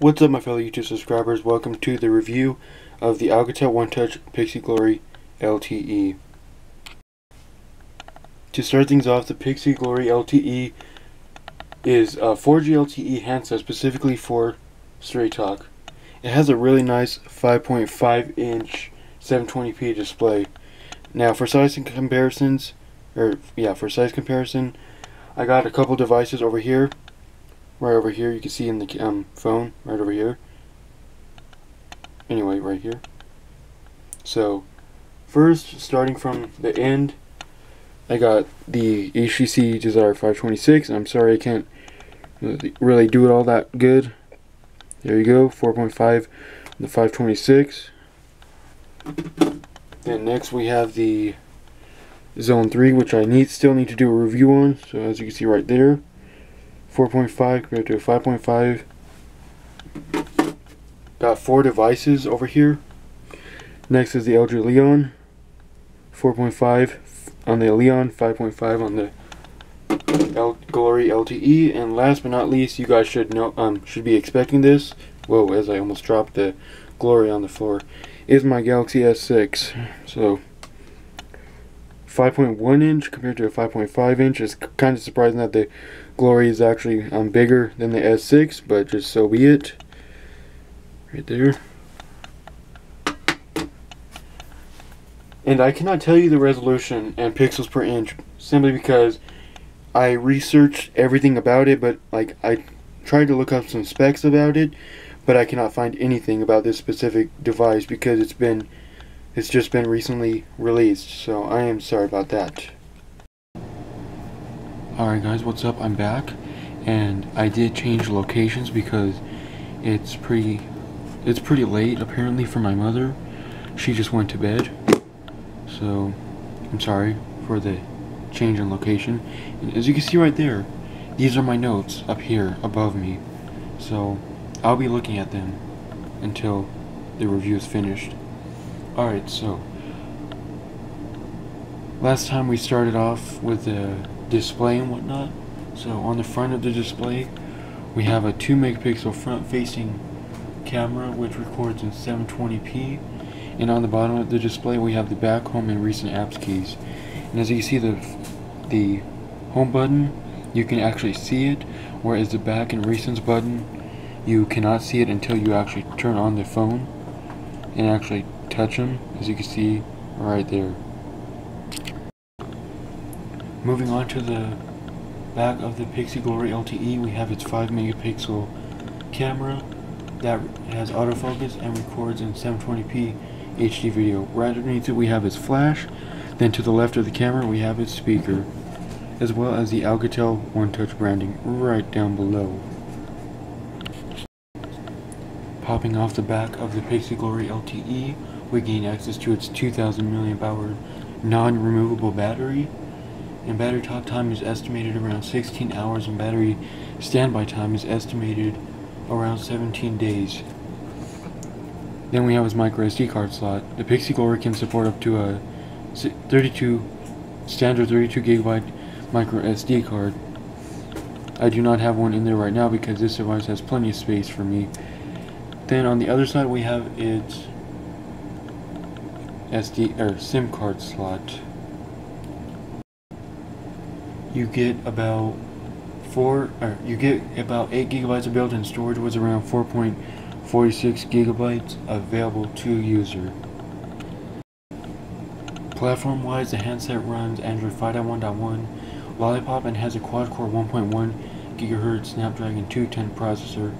What's up, my fellow YouTube subscribers? Welcome to the review of the Alcatel OneTouch Pixi Glory LTE. To start things off, the Pixi Glory LTE is a 4G LTE handset specifically for Straight Talk. It has a really nice 5.5 inch 720p display. Now for size comparison, I got a couple devices over here. Right over here, you can see in the phone, right over here. Anyway, right here. So, first, starting from the end, I got the HTC Desire 526. I'm sorry I can't really do it all that good. There you go, 4.5, the 526. Then next we have the Zone 3, which I still need to do a review on. So as you can see right there, 4.5 compared to a 5.5. Got 4 devices over here. Next is the LG Leon, 4.5 on the Leon, 5.5 on the Glory LTE, and last but not least, you guys should be expecting this. Whoa! As I almost dropped the Glory on the floor, is my Galaxy S6. So 5.1 inch compared to a 5.5 inch. It's kind of surprising that the Glory is actually bigger than the S6, but just so be it. Right there. And I cannot tell you the resolution and pixels per inch simply because I researched everything about it, but like I tried to look up some specs about it, but I cannot find anything about this specific device because it's just been recently released, so I am sorry about that. Alright guys, what's up? I'm back, and I did change locations because it's pretty late apparently for my mother. She just went to bed, so I'm sorry for the change in location. And as you can see right there, these are my notes up here above me, so I'll be looking at them until the review is finished. Alright, so last time we started off with the display and whatnot. So on the front of the display we have a 2 megapixel front facing camera which records in 720p, and on the bottom of the display we have the back, home, and recent apps keys. And as you can see, the home button, you can actually see it, whereas the back and recents button, you cannot see it until you actually turn on the phone and actually touch them, as you can see right there. Moving on to the back of the Pixi Glory LTE, we have its 5 megapixel camera that has autofocus and records in 720p HD video. Right underneath it we have its flash. Then to the left of the camera we have its speaker, as well as the Alcatel OneTouch branding right down below. Popping off the back of the Pixi Glory LTE, we gain access to its 2000 mAh non-removable battery, and battery talk time is estimated around 16 hours, and battery standby time is estimated around 17 days. Then we have its micro SD card slot. The Pixi Glory can support up to a standard 32 gigabyte micro SD card. I do not have one in there right now because this device has plenty of space for me. Then on the other side we have its SIM card slot. You get about 8 gigabytes of built-in storage with around 4.46 gigabytes available to user. Platform-wise, the handset runs Android 5.1.1 Lollipop and has a quad-core 1.1 GHz Snapdragon 210 processor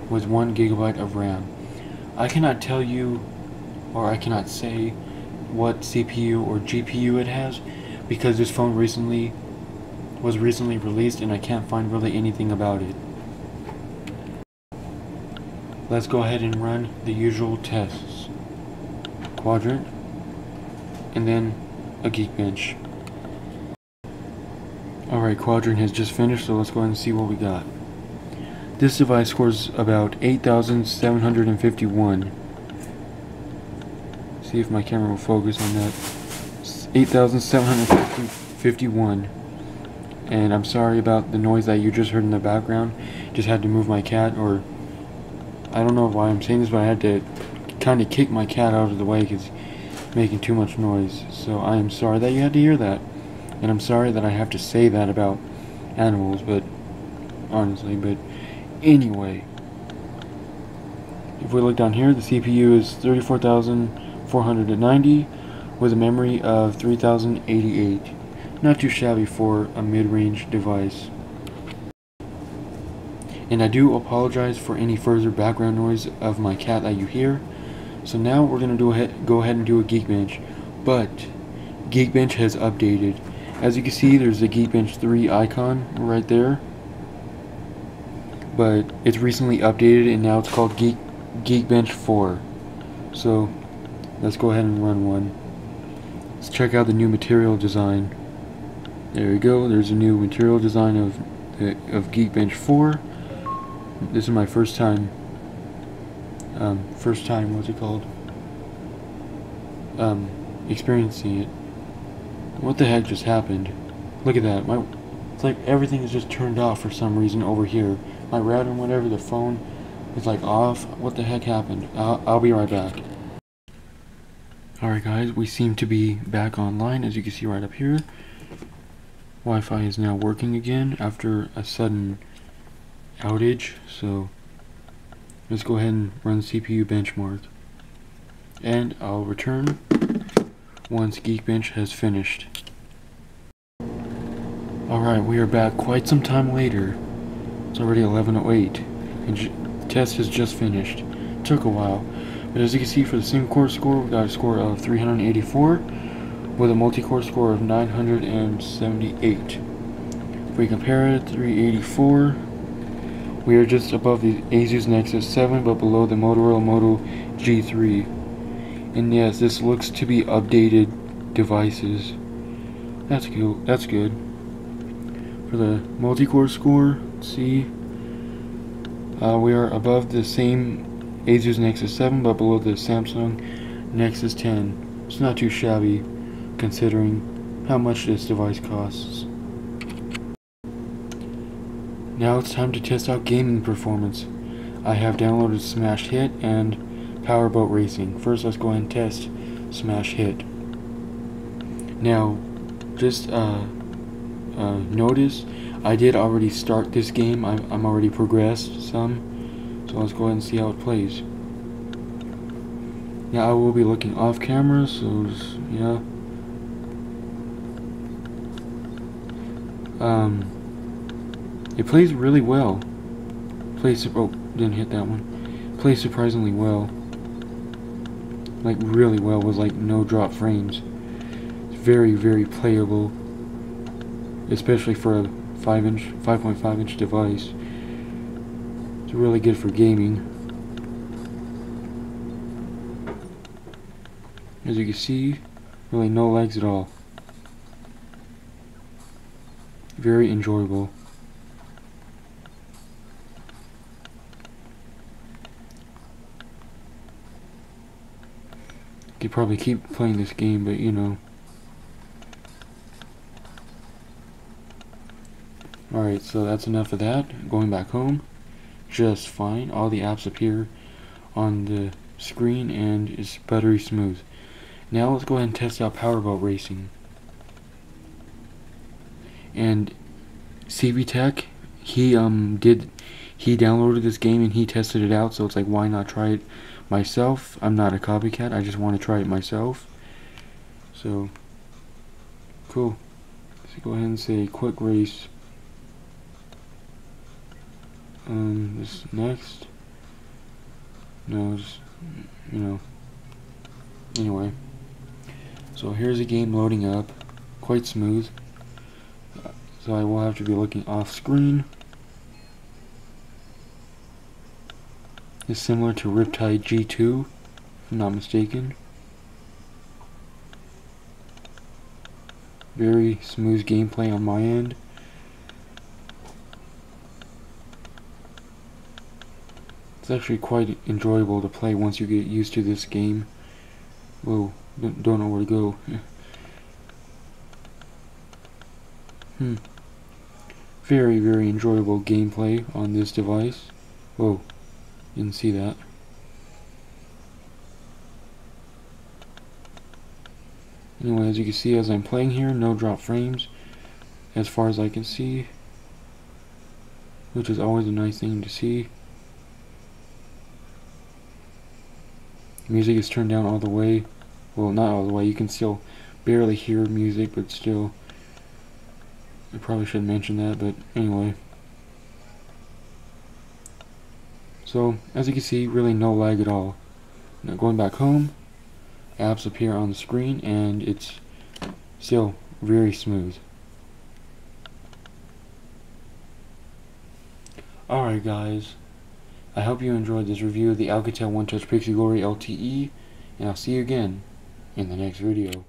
with 1 gigabyte of RAM. I cannot tell you, or I cannot say what CPU or GPU it has because this phone was recently released and I can't find really anything about it. Let's go ahead and run the usual tests. Quadrant, and then a Geekbench. Alright, Quadrant has just finished, so let's go ahead and see what we got. This device scores about 8,751. See if my camera will focus on that. 8,751. And I'm sorry about the noise that you just heard in the background. Just had to move my cat, or I don't know why I'm saying this, but I had to kind of kick my cat out of the way because it's making too much noise. So I am sorry that you had to hear that. And I'm sorry that I have to say that about animals, but honestly, but anyway. If we look down here, the CPU is 34,490 with a memory of 3088. Not too shabby for a mid-range device. And I do apologize for any further background noise of my cat that you hear. So now we're going to go ahead and do a Geekbench. But Geekbench has updated. As you can see, there's a Geekbench 3 icon right there. But it's recently updated and now it's called Geekbench 4. So let's go ahead and run one. Let's check out the new material design. There we go. There's a new material design of Geekbench 4. This is my first time. What's it called? Experiencing it. What the heck just happened? Look at that. It's like everything is just turned off for some reason over here. My router and whatever, the phone is like off. What the heck happened? I'll be right back. Alright guys, we seem to be back online, as you can see right up here. Wi-Fi is now working again after a sudden outage, so let's go ahead and run CPU benchmark. And I'll return once Geekbench has finished. Alright, we are back quite some time later. It's already 11:08 and the test has just finished. Took a while, but as you can see, for the single core score, we got a score of 384 with a multi-core score of 978. If we compare it, 384, we are just above the Asus Nexus 7 but below the Motorola Moto G3. And yes, this looks to be updated devices. That's cool. That's good. For the multi-core score, let's see, we are above the same Asus Nexus 7 but below the Samsung Nexus 10. It's not too shabby considering how much this device costs. Now it's time to test out gaming performance. I have downloaded Smash Hit and Powerboat Racing. First, let's go ahead and test Smash Hit. Now, just notice I did already start this game. I'm already progressed some, so let's go ahead and see how it plays. Now I will be looking off camera, so just, yeah. It plays really well. Didn't hit that one. Plays surprisingly well. Like really well, with like no drop frames. It's very, very playable, especially for a 5.5 inch device. It's really good for gaming. As you can see, really no lags at all. Very enjoyable. Could probably keep playing this game, but you know. Alright, so that's enough of that. Going back home, just fine. All the apps appear on the screen and it's buttery smooth. Now let's go ahead and test out Powerboat Racing. And CVTech, he downloaded this game and he tested it out, so it's like, why not try it myself? I'm not a copycat, I just want to try it myself. So cool. Let's go ahead and say quick race. This next. No, just, you know. Anyway. So here's the game loading up. Quite smooth. So I will have to be looking off screen. It's similar to Riptide G2, if I'm not mistaken. Very smooth gameplay on my end. It's actually quite enjoyable to play once you get used to this game. Whoa, don't know where to go. Very, very enjoyable gameplay on this device. Whoa. You can see that. Anyway, as you can see, as I'm playing here, no drop frames as far as I can see, which is always a nice thing to see. Music is turned down all the way. Well, not all the way, you can still barely hear music, but still, I probably shouldn't mention that, but anyway. So, as you can see, really no lag at all. Now going back home, apps appear on the screen, and it's still very smooth. Alright guys, I hope you enjoyed this review of the Alcatel OneTouch Pixi LTE, and I'll see you again in the next video.